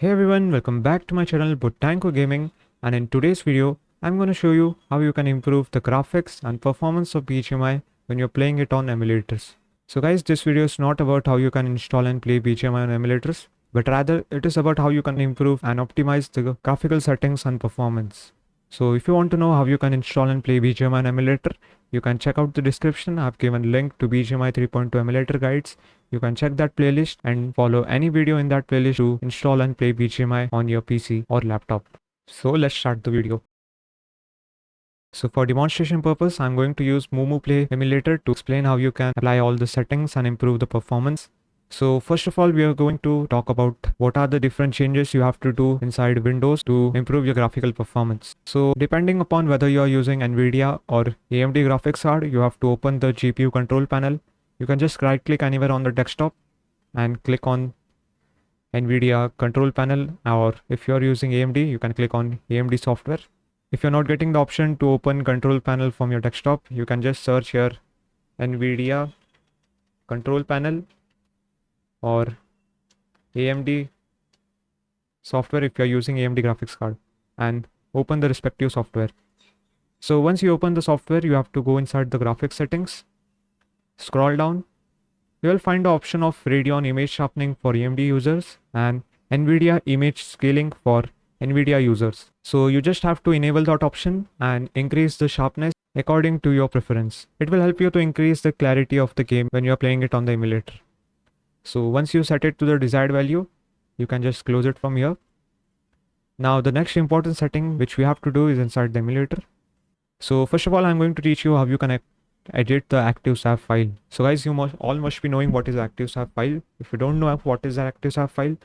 Hey everyone, welcome back to my channel Botanko Gaming, and in today's video I'm going to show you how you can improve the graphics and performance of BGMI when you're playing it on emulators. So guys, this video is not about how you can install and play BGMI on emulators, but rather it is about how you can improve and optimize the graphical settings and performance. So if you want to know how you can install and play BGMI on emulator, you can check out the description. I've given a link to BGMI 3.2 emulator guides. You can check that playlist and follow any video in that playlist to install and play BGMI on your PC or laptop. So let's start the video. So for demonstration purpose, I'm going to use Mumu Play emulator to explain how you can apply all the settings and improve the performance. So first of all, we are going to talk about what are the different changes you have to do inside Windows to improve your graphical performance. So depending upon whether you are using NVIDIA or AMD graphics card, you have to open the GPU control panel. You can just right click anywhere on the desktop and click on NVIDIA control panel, or if you're using AMD, you can click on AMD software. If you're not getting the option to open control panel from your desktop, you can just search here NVIDIA control panel or AMD software if you're using AMD graphics card, and open the respective software. So once you open the software, you have to go inside the graphics settings, scroll down. You will find the option of Radeon image sharpening for AMD users and NVIDIA image scaling for NVIDIA users. So you just have to enable that option and increase the sharpness according to your preference. It will help you to increase the clarity of the game when you're playing it on the emulator. So once you set it to the desired value, you can just close it from here. Now the next important setting which we have to do is inside the emulator. So first of all, I'm going to teach you how you can edit the Active.sav file. So guys, you must be knowing what is Active.sav file. If you don't know what is the Active.sav file,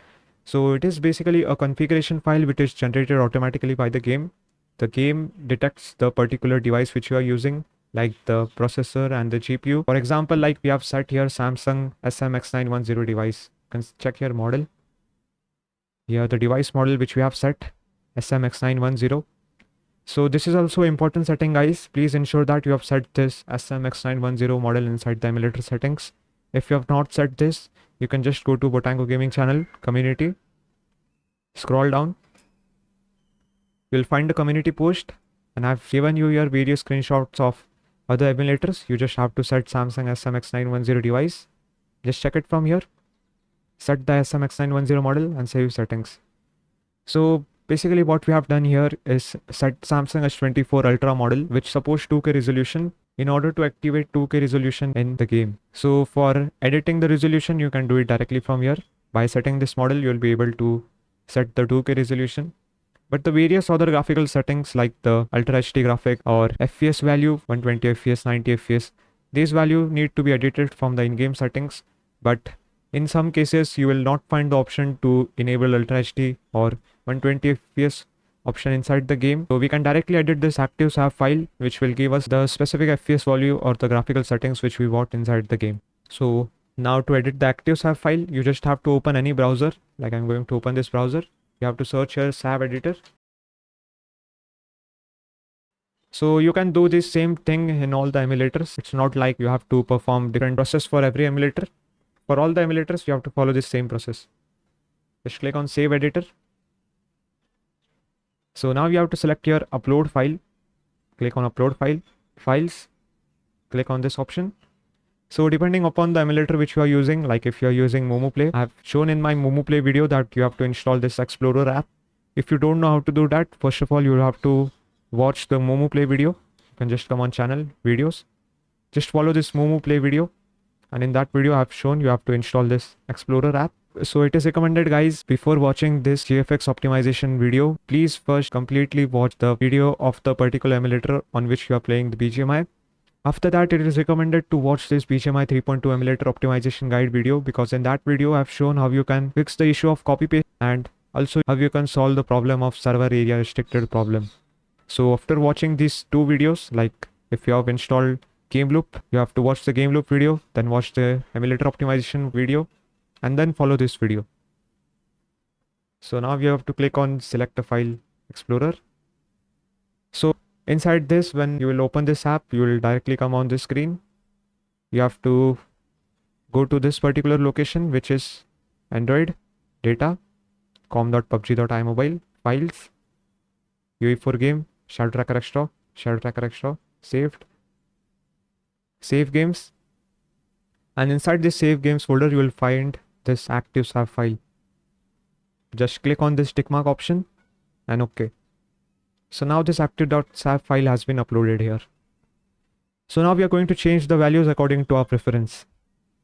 so it is basically a configuration file which is generated automatically by the game. The game detects the particular device which you are using, like the processor and the GPU. For example, like we have set here Samsung SMX910 device. You can check your model. Here the device model which we have set, SMX910. So this is also important setting, guys. Please ensure that you have set this SMX910 model inside the emulator settings. If you have not set this, you can just go to Botanko Gaming channel, community, scroll down. You'll find the community post, and I've given you here various screenshots of other emulators. You just have to set Samsung SMX910 device. Just check it from here. Set the SMX910 model and save settings. So basically what we have done here is set Samsung S24 Ultra model which supports 2K resolution in order to activate 2K resolution in the game. So for editing the resolution, you can do it directly from here. By setting this model, you'll be able to set the 2K resolution. But the various other graphical settings like the Ultra HD graphic or FPS value, 120 FPS, 90 FPS, these values need to be edited from the in-game settings. But in some cases, you will not find the option to enable Ultra HD or 120 FPS option inside the game. So we can directly edit this Active.sav file, which will give us the specific FPS value or the graphical settings which we want inside the game. So now to edit the Active.sav file, you just have to open any browser. Like I'm going to open this browser. You have to search here SAV editor. So you can do this same thing in all the emulators. It's not like you have to perform different process for every emulator. For all the emulators, you have to follow this same process. Just click on Save Editor. So now you have to select your upload file. Click on Upload File, Files. Click on this option. So depending upon the emulator which you are using, like if you are using Mumu Play, I have shown in my Mumu Play video that you have to install this Explorer app. If you don't know how to do that, first of all, you have to watch the Mumu Play video. You can just come on channel, videos. Just follow this Mumu Play video. And in that video, I have shown you have to install this Explorer app. So it is recommended, guys, before watching this GFX optimization video, please first completely watch the video of the particular emulator on which you are playing the BGMI. After that, it is recommended to watch this BGMI 3.2 emulator optimization guide video, because in that video, I've shown how you can fix the issue of copy paste and also how you can solve the problem of server area restricted problem. So after watching these two videos, like if you have installed Game Loop, you have to watch the Game Loop video, then watch the emulator optimization video, and then follow this video. So now you have to click on Select a File Explorer. So inside this, when you will open this app, you will directly come on this screen. You have to go to this particular location, which is Android Data. com.pubg.imobile, files, UE4 game, shadow tracker extra, saved, save games. And inside this save games folder, you will find this Active.sav file. Just click on this tick mark option and OK. So now this Active.sav file has been uploaded here. So now we are going to change the values according to our preference.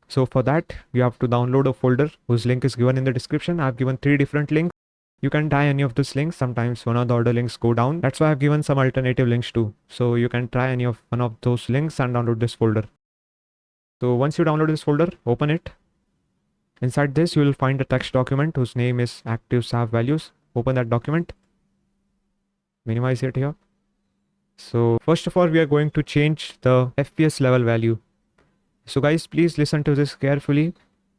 So for that, you have to download a folder whose link is given in the description. I've given 3 different links. You can try any of these links. Sometimes one of the other links go down. That's why I've given some alternative links too. So you can try any of one of those links and download this folder. So once you download this folder, open it. Inside this, you will find a text document whose name is Active.sav values. Open that document. Minimize it here. So first of all, we are going to change the FPS level value. So guys, please listen to this carefully.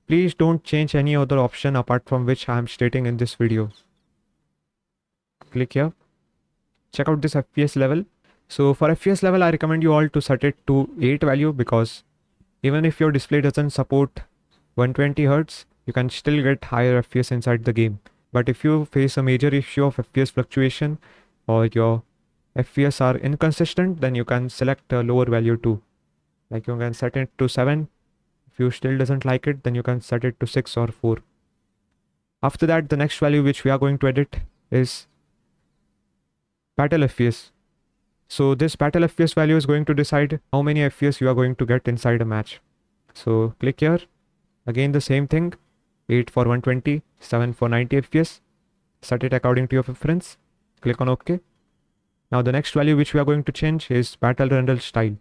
Please don't change any other option apart from which I am stating in this video. Click here. Check out this FPS level. So for FPS level, I recommend you all to set it to 8 value, because even if your display doesn't support 120 Hz, you can still get higher FPS inside the game. But if you face a major issue of FPS fluctuation or your FPS are inconsistent, then you can select a lower value too. Like you can set it to 7. If you still doesn't like it, then you can set it to 6 or 4. After that, the next value which we are going to edit is battle FPS. So this battle FPS value is going to decide how many FPS you are going to get inside a match. So click here. Again the same thing. 8 for 120, 7 for 90 FPS. Set it according to your preference. Click on OK. Now the next value which we are going to change is battle render style.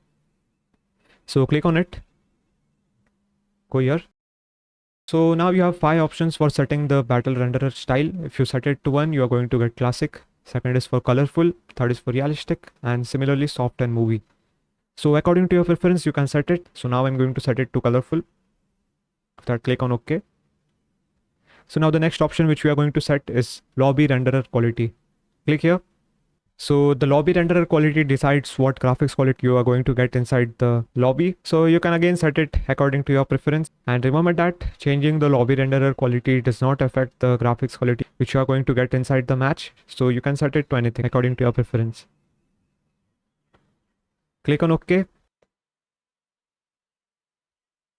So click on it. Go here. So now you have 5 options for setting the battle renderer style. If you set it to 1, you are going to get classic. Second is for colorful. Third is for realistic. And similarly soft and movie. So according to your preference, you can set it. So now I'm going to set it to colorful. After that, click on OK. So now the next option which we are going to set is lobby renderer quality. Click here. So the lobby renderer quality decides what graphics quality you are going to get inside the lobby. So you can again set it according to your preference. And remember that changing the lobby renderer quality does not affect the graphics quality which you are going to get inside the match. So you can set it to anything according to your preference. Click on OK.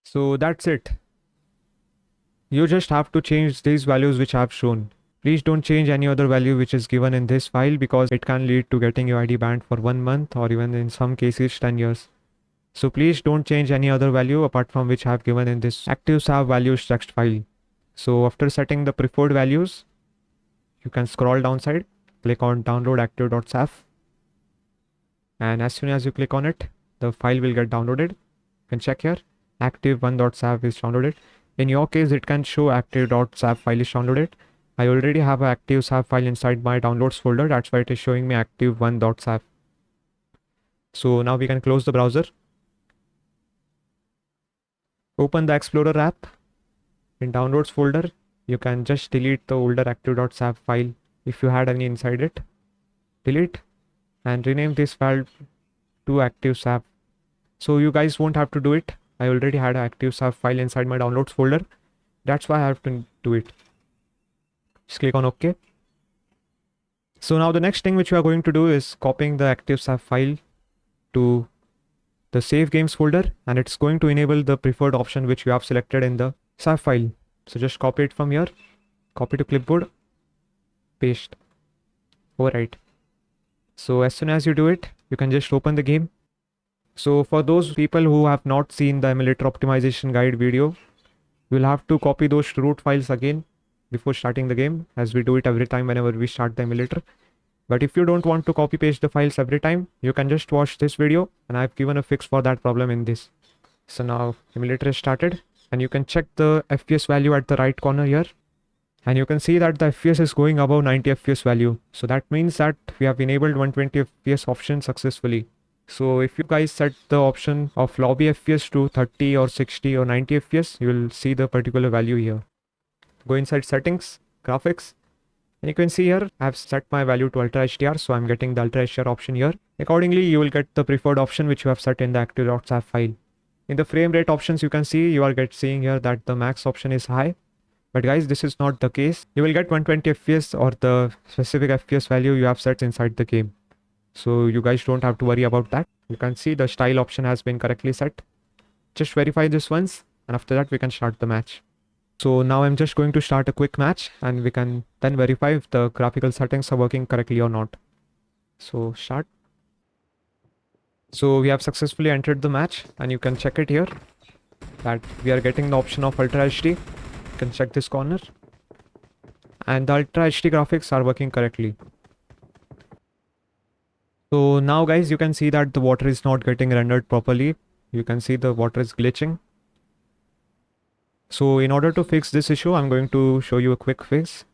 So that's it. You just have to change these values which I have shown. Please don't change any other value which is given in this file, because it can lead to getting your ID banned for 1 month or even in some cases 10 years. So please don't change any other value apart from which I have given in this Active.sav values text file. So after setting the preferred values, you can scroll downside, click on download Active.sav. And as soon as you click on it, the file will get downloaded. You can check here, Active1.sav is downloaded. In your case, it can show Active.sav file is downloaded. I already have an Active.sav file inside my downloads folder. That's why it is showing me Active1.sav. So now we can close the browser. Open the Explorer app. In downloads folder, you can just delete the older Active.sav file if you had any inside it. Delete and rename this file to Active.sav. So you guys won't have to do it. I already had an Active.sav file inside my downloads folder. That's why I have to do it. Just click on OK. So now the next thing which we are going to do is copying the Active.sav file to the save games folder, and it's going to enable the preferred option which we have selected in the SAV file. So just copy it from here, copy to clipboard, paste, overwrite. So as soon as you do it, you can just open the game. So for those people who have not seen the emulator optimization guide video, you will have to copy those root files again before starting the game, as we do it every time whenever we start the emulator. But if you don't want to copy paste the files every time, you can just watch this video, and I've given a fix for that problem in this. So now emulator is started, and you can check the FPS value at the right corner here, and you can see that the FPS is going above 90 FPS value. So that means that we have enabled 120 FPS option successfully. So if you guys set the option of lobby FPS to 30 or 60 or 90 FPS, you will see the particular value here. Go inside settings, graphics, and you can see here I have set my value to Ultra HDR, so I'm getting the Ultra HDR option here. Accordingly, you will get the preferred option which you have set in the Active.sav file. In the frame rate options, you can see you are seeing here that the max option is high, But guys, this is not the case. You will get 120 FPS or the specific FPS value you have set inside the game. So you guys don't have to worry about that. You can see the style option has been correctly set. Just verify this once, and after that we can start the match. So now I'm just going to start a quick match, and we can then verify if the graphical settings are working correctly or not. So start. So we have successfully entered the match, and you can check it here that we are getting the option of Ultra HD. You can check this corner, and the Ultra HD graphics are working correctly. So now guys, you can see that the water is not getting rendered properly. You can see the water is glitching. So in order to fix this issue, I'm going to show you a quick fix.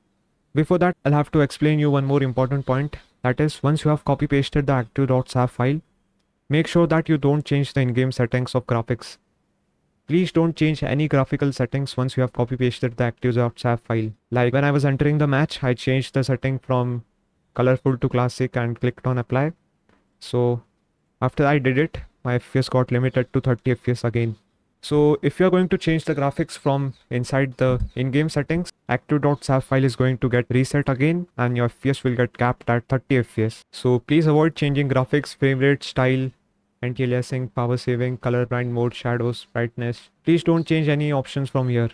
Before that, I'll have to explain you one more important point. That is, once you have copy pasted the Active.sav file, make sure that you don't change the in-game settings of graphics. Please don't change any graphical settings once you have copy pasted the Active.sav file. Like when I was entering the match, I changed the setting from colorful to classic and clicked on apply. So after I did it, my FPS got limited to 30 FPS again. So if you're going to change the graphics from inside the in-game settings, Active.sav file is going to get reset again and your FPS will get capped at 30 FPS. So please avoid changing graphics, frame rate, style, anti-aliasing, power saving, color blind mode, shadows, brightness. Please don't change any options from here.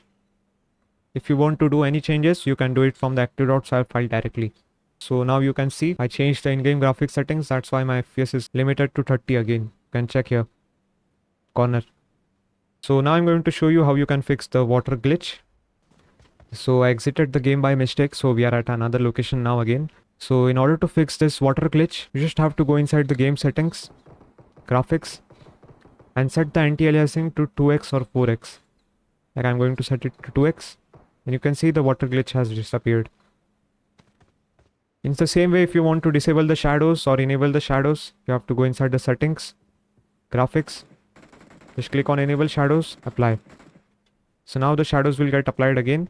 If you want to do any changes, you can do it from the Active.sav file directly. So now you can see I changed the in-game graphics settings. That's why my FPS is limited to 30 again. You can check here, corner. So now I'm going to show you how you can fix the water glitch. So I exited the game by mistake. So we are at another location now again. So in order to fix this water glitch, you just have to go inside the game settings, graphics, and set the anti-aliasing to 2x or 4x. Like I'm going to set it to 2x, and you can see the water glitch has disappeared. In the same way, if you want to disable the shadows or enable the shadows, you have to go inside the settings, graphics, just click on enable shadows, apply. So now the shadows will get applied again.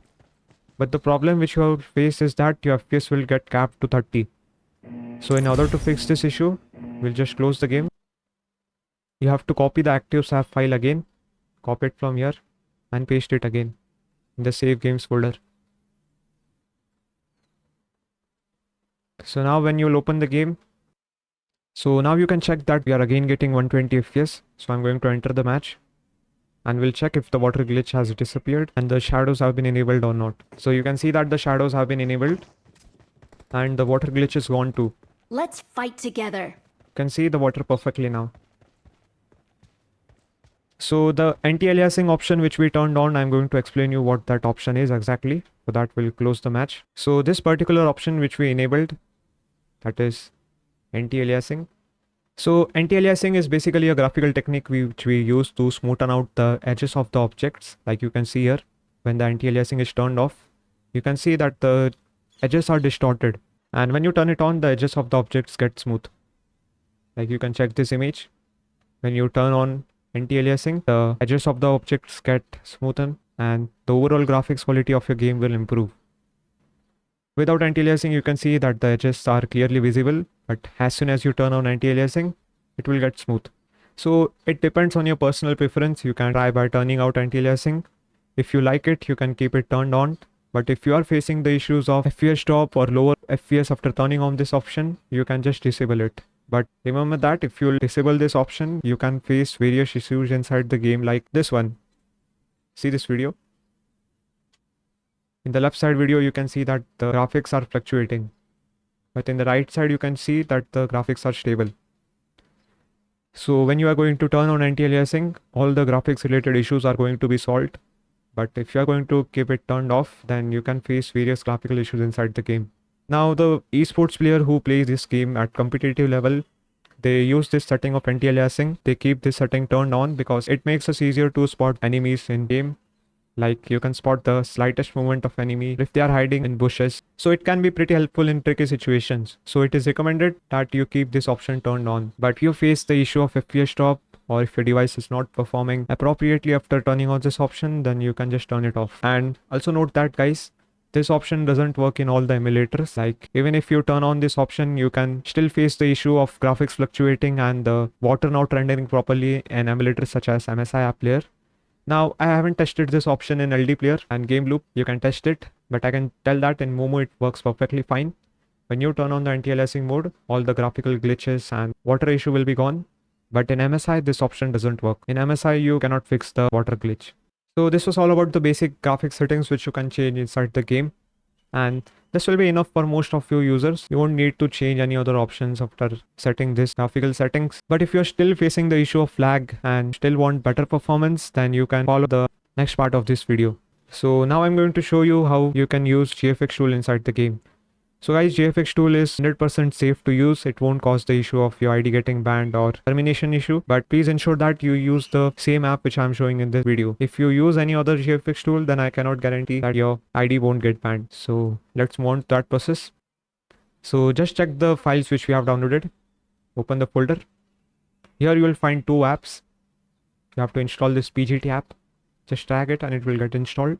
But the problem which you will face is that your FPS will get capped to 30. So in order to fix this issue, we'll just close the game. You have to copy the Active.sav file again, copy it from here and paste it again in the save games folder. So now when you'll open the game, so now you can check that we are again getting 120 FPS. So I'm going to enter the match and we'll check if the water glitch has disappeared and the shadows have been enabled or not. So you can see that the shadows have been enabled and the water glitch is gone too. Let's fight together. You can see the water perfectly now. So the anti-aliasing option which we turned on, I'm going to explain you what that option is exactly. So that will close the match. So this particular option which we enabled, that is anti-aliasing. So anti-aliasing is basically a graphical technique which we use to smoothen out the edges of the objects. Like you can see here, when the anti-aliasing is turned off, you can see that the edges are distorted. And when you turn it on, the edges of the objects get smooth. Like you can check this image. When you turn on anti-aliasing, the edges of the objects get smoothened and the overall graphics quality of your game will improve. Without anti-aliasing, you can see that the edges are clearly visible, but as soon as you turn on anti-aliasing, it will get smooth. So it depends on your personal preference. You can try by turning out anti-aliasing. If you like it, you can keep it turned on. But if you are facing the issues of FPS drop or lower FPS after turning on this option, you can just disable it. But remember that if you disable this option, you can face various issues inside the game like this one. See this video? In the left side video, you can see that the graphics are fluctuating. But in the right side, you can see that the graphics are stable. So when you are going to turn on anti-aliasing, all the graphics related issues are going to be solved. But if you are going to keep it turned off, then you can face various graphical issues inside the game. Now the esports player who plays this game at competitive level, they use this setting of anti-aliasing. They keep this setting turned on because it makes us easier to spot enemies in game. Like you can spot the slightest movement of enemy if they are hiding in bushes. So it can be pretty helpful in tricky situations. So it is recommended that you keep this option turned on. But if you face the issue of FPS drop or if your device is not performing appropriately after turning on this option, then you can just turn it off. And also note that guys, this option doesn't work in all the emulators. Like even if you turn on this option, you can still face the issue of graphics fluctuating and the water not rendering properly in emulators such as MSI App Player. Now I haven't tested this option in LD player and game loop. You can test it, but I can tell that in Momo it works perfectly fine. When you turn on the anti-aliasing mode, all the graphical glitches and water issue will be gone. But in MSI, this option doesn't work. In MSI, you cannot fix the water glitch. So this was all about the basic graphic settings which you can change inside the game. And this will be enough for most of you users. You won't need to change any other options after setting this graphical settings. But if you're still facing the issue of lag and still want better performance, then you can follow the next part of this video. So now I'm going to show you how you can use GFX tool inside the game. So guys, GFX tool is 100% safe to use. It won't cause the issue of your ID getting banned or termination issue, but please ensure that you use the same app which I'm showing in this video. If you use any other GFX tool, then I cannot guarantee that your ID won't get banned. So let's move on to that process. So just check the files which we have downloaded. Open the folder. Here you will find two apps. You have to install this PGT app. Just drag it and it will get installed.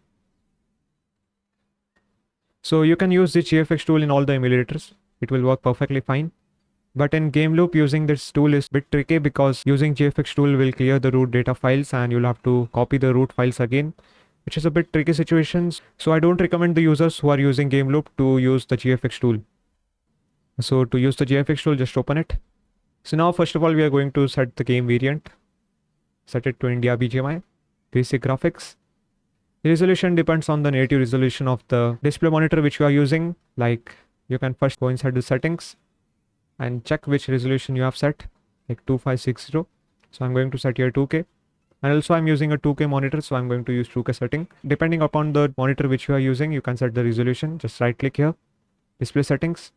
So you can use the GFX tool in all the emulators. It will work perfectly fine. But in game loop, using this tool is a bit tricky because using GFX tool will clear the root data files and you'll have to copy the root files again, which is a bit tricky situations. So I don't recommend the users who are using game loop to use the GFX tool. So to use the GFX tool, just open it. So now first of all, we are going to set the game variant. Set it to India BGMI. Basic graphics. The resolution depends on the native resolution of the display monitor which you are using. Like you can first go inside the settings and check which resolution you have set, like 2560. So I'm going to set here 2K. And also I'm using a 2K monitor, so I'm going to use 2K setting. Depending upon the monitor which you are using, you can set the resolution. Just right click here, display settings.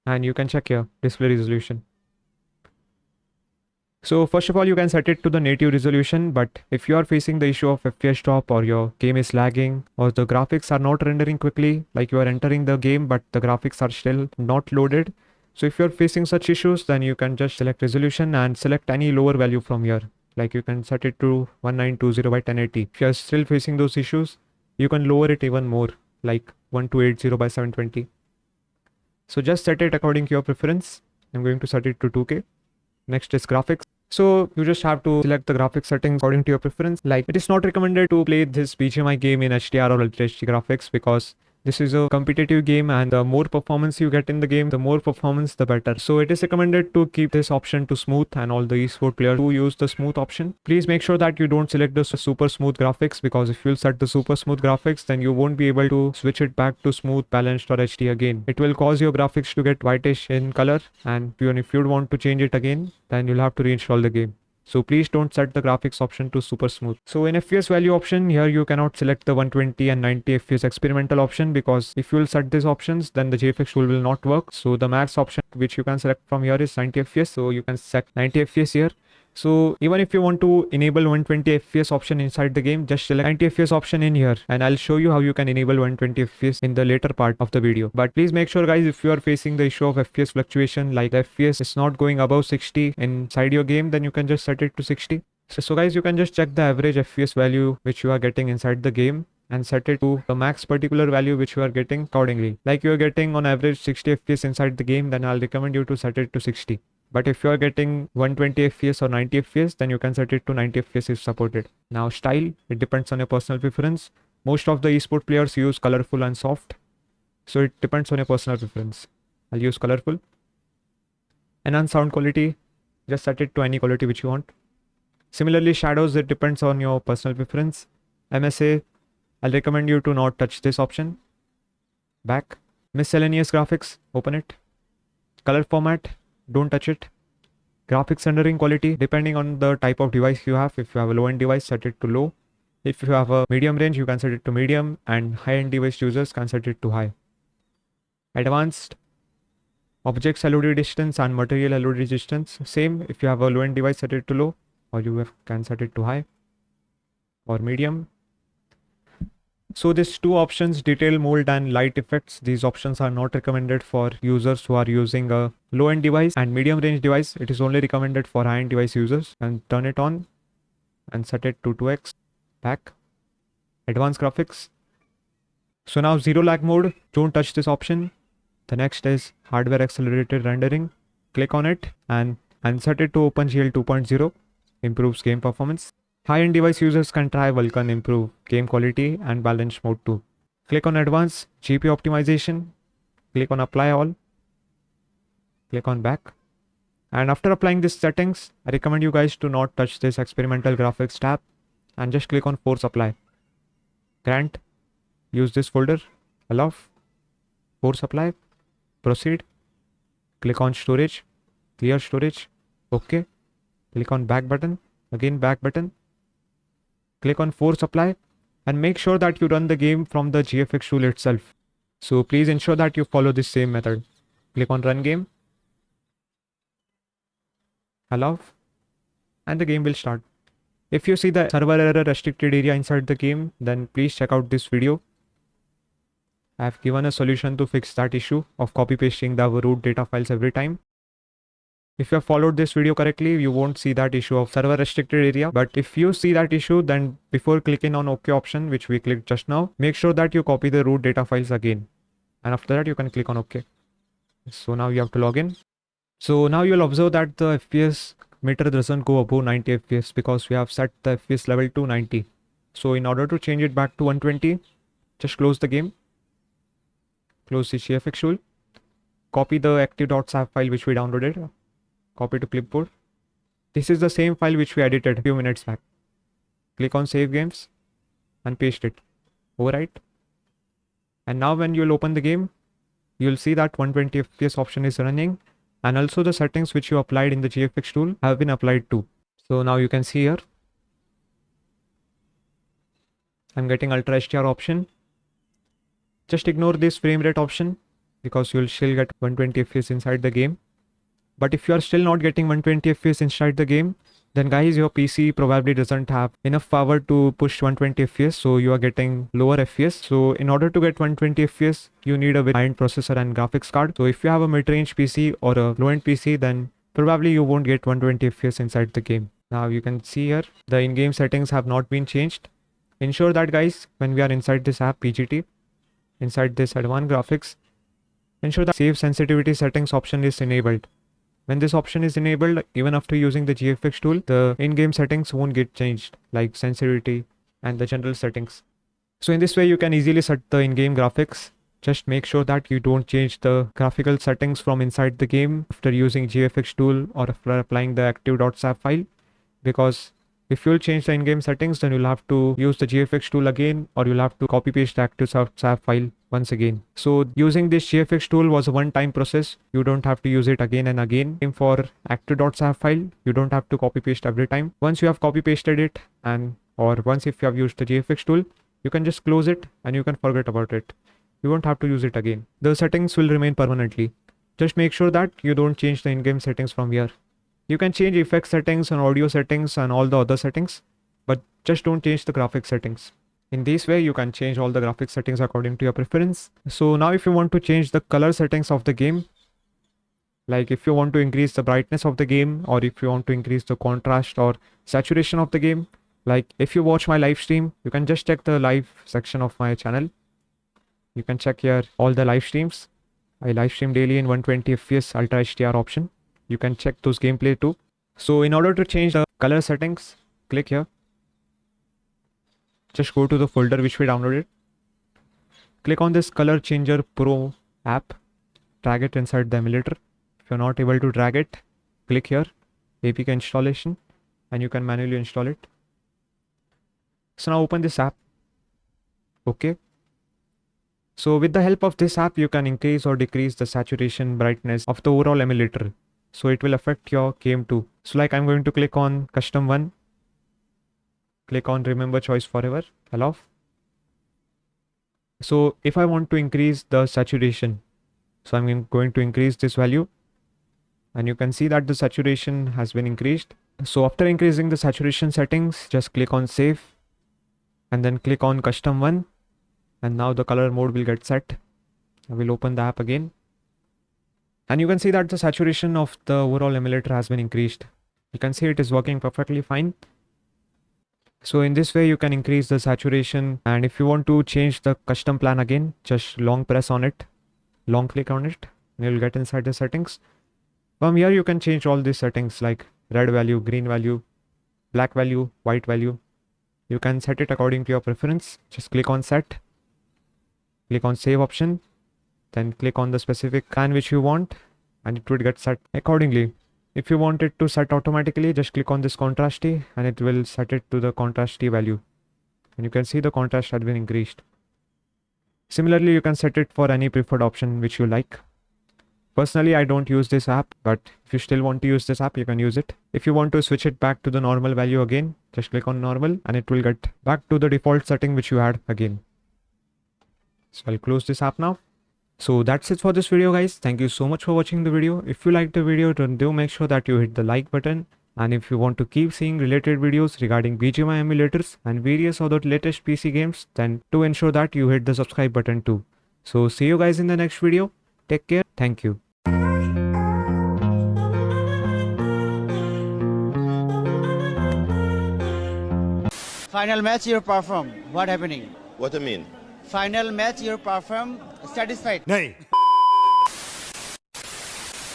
And you can check here, display resolution. So first of all, you can set it to the native resolution, but if you are facing the issue of FPS drop or your game is lagging or the graphics are not rendering quickly, like you are entering the game but the graphics are still not loaded. So if you're facing such issues, then you can just select resolution and select any lower value from here. Like you can set it to 1920 by 1080. If you're still facing those issues, you can lower it even more, like 1280 by 720. So just set it according to your preference. I'm going to set it to 2K. Next is graphics. So you just have to select the graphics settings according to your preference. Like it is not recommended to play this BGMI game in HDR or Ultra HD graphics because this is a competitive game and the more performance you get in the game, the more performance the better. So it is recommended to keep this option to smooth and all the esport players who use the smooth option. Please make sure that you don't select the super smooth graphics because if you set the super smooth graphics, then you won't be able to switch it back to smooth, balanced or HD again. It will cause your graphics to get whitish in color and even if you want to change it again, then you'll have to reinstall the game. So please don't set the graphics option to super smooth. So in FPS value option, here you cannot select the 120 and 90 FPS experimental option because if you will set these options, then the GFX tool will not work. So the max option which you can select from here is 90 FPS. So you can set 90 FPS here. So even if you want to enable 120 FPS option inside the game, just select 90 FPS option in here and I'll show you how you can enable 120 FPS in the later part of the video. But please make sure guys, if you are facing the issue of FPS fluctuation, like the FPS is not going above 60 inside your game, then you can just set it to 60. So guys, you can just check the average FPS value which you are getting inside the game and set it to the max particular value which you are getting accordingly. Like you are getting on average 60 FPS inside the game, then I'll recommend you to set it to 60. But if you are getting 120 FPS or 90 FPS, then you can set it to 90 FPS if supported. Now style, it depends on your personal preference. Most of the esport players use colorful and soft. So it depends on your personal preference. I'll use colorful. Enhance sound quality, just set it to any quality which you want. Similarly, shadows, it depends on your personal preference. MSA, I'll recommend you to not touch this option. Back. Miscellaneous graphics, open it. Color format, don't touch it. Graphics rendering quality, depending on the type of device you have. If you have a low-end device, set it to low. If you have a medium range, you can set it to medium, and high-end device users can set it to high. Advanced, object LOD distance and material LOD distance, same. If you have a low-end device, set it to low, or you can set it to high or medium. So these two options, detail, mold and light effects, these options are not recommended for users who are using a low-end device and medium range device. It is only recommended for high-end device users. And turn it on and set it to 2x. Back. Advanced graphics. So now zero lag mode, don't touch this option. The next is hardware accelerated rendering. Click on it and set it to OpenGL 2.0. improves game performance. High-end device users can try Vulkan improve game quality and balance mode too. Click on advanced GPU optimization, click on apply all, click on back. And after applying these settings, I recommend you guys to not touch this experimental graphics tab and just click on force apply. Grant, use this folder, allow, force apply, proceed, click on storage, clear storage, okay, click on back button, again back button, click on force apply and make sure that you run the game from the GFX tool itself. So please ensure that you follow this same method. Click on run game, allow, and the game will start. If you see the server error restricted area inside the game, then please check out this video. I have given a solution to fix that issue of copy pasting the root data files every time. If you have followed this video correctly, you won't see that issue of server restricted area. But if you see that issue, then before clicking on OK option, which we clicked just now, make sure that you copy the root data files again. And after that, you can click on OK. So now you have to log in. So now you'll observe that the FPS meter doesn't go above 90 FPS because we have set the FPS level to 90. So in order to change it back to 120, just close the game. Close the GFX tool. Copy the Active.sav file which we downloaded. Copy to clipboard. This is the same file which we edited a few minutes back. Click on save games and paste it. Overwrite. And now when you'll open the game, you'll see that 120 FPS option is running, and also the settings which you applied in the GFX tool have been applied too. So now you can see here, I'm getting Ultra HDR option. Just ignore this frame rate option because you'll still get 120 FPS inside the game. But if you are still not getting 120 FPS inside the game, then guys, your PC probably doesn't have enough power to push 120 FPS, so you are getting lower FPS. So in order to get 120 FPS, you need a very high-end processor and graphics card. So if you have a mid-range PC or a low-end PC, then probably you won't get 120 FPS inside the game. Now you can see here, the in-game settings have not been changed. Ensure that guys, when we are inside this app PGT, inside this advanced graphics, ensure that save sensitivity settings option is enabled. When this option is enabled, even after using the GFX tool, the in-game settings won't get changed, like sensitivity and the general settings. So in this way, you can easily set the in-game graphics. Just make sure that you don't change the graphical settings from inside the game after using GFX tool or after applying the Active.sav file, because if you'll change the in-game settings, then you'll have to use the GFX tool again, or you'll have to copy paste the Active.sav file once again. So using this GFX tool was a one-time process. You don't have to use it again and again. Same for Active.sav file, you don't have to copy paste every time. Once you have copy pasted it, or once if you have used the GFX tool, you can just close it and you can forget about it. You won't have to use it again. The settings will remain permanently. Just make sure that you don't change the in-game settings from here. You can change effect settings and audio settings and all the other settings, but just don't change the graphics settings. In this way, you can change all the graphics settings according to your preference. So now if you want to change the color settings of the game, like if you want to increase the brightness of the game, or if you want to increase the contrast or saturation of the game, like if you watch my live stream, you can just check the live section of my channel. You can check here all the live streams. I live stream daily in 120 FPS Ultra HDR option. You can check those gameplay too. So in order to change the color settings, click here. Just go to the folder which we downloaded. Click on this Color Changer Pro app. Drag it inside the emulator. If you're not able to drag it, click here, APK installation, and you can manually install it. So now open this app. Okay. So with the help of this app, you can increase or decrease the saturation brightness of the overall emulator. So it will affect your game too. So like I'm going to click on custom one. Click on remember choice forever. Allow. So if I want to increase the saturation, so I'm going to increase this value. And you can see that the saturation has been increased. So after increasing the saturation settings, just click on save. And then click on custom one. And now the color mode will get set. I will open the app again. And you can see that the saturation of the overall emulator has been increased. You can see it is working perfectly fine. So in this way, you can increase the saturation. And if you want to change the custom plan again, just long press on it, long click on it, and you'll get inside the settings. From here, you can change all these settings like red value, green value, black value, white value. You can set it according to your preference. Just click on set, click on save option, then click on the specific can which you want, and it would get set accordingly. If you want it to set automatically, just click on this contrasty and it will set it to the contrasty value. And you can see the contrast has been increased. Similarly, you can set it for any preferred option which you like. Personally, I don't use this app, but if you still want to use this app, you can use it. If you want to switch it back to the normal value again, just click on normal and it will get back to the default setting which you had again. So I'll close this app now. So that's it for this video, guys. Thank you so much for watching the video. If you liked the video, then do make sure that you hit the like button. And if you want to keep seeing related videos regarding BGMI emulators and various other latest PC games, then do ensure that you hit the subscribe button too. So see you guys in the next video. Take care. Thank you. Final match you perform. What happening? What do you mean? Final match you perform satisfied. नहीं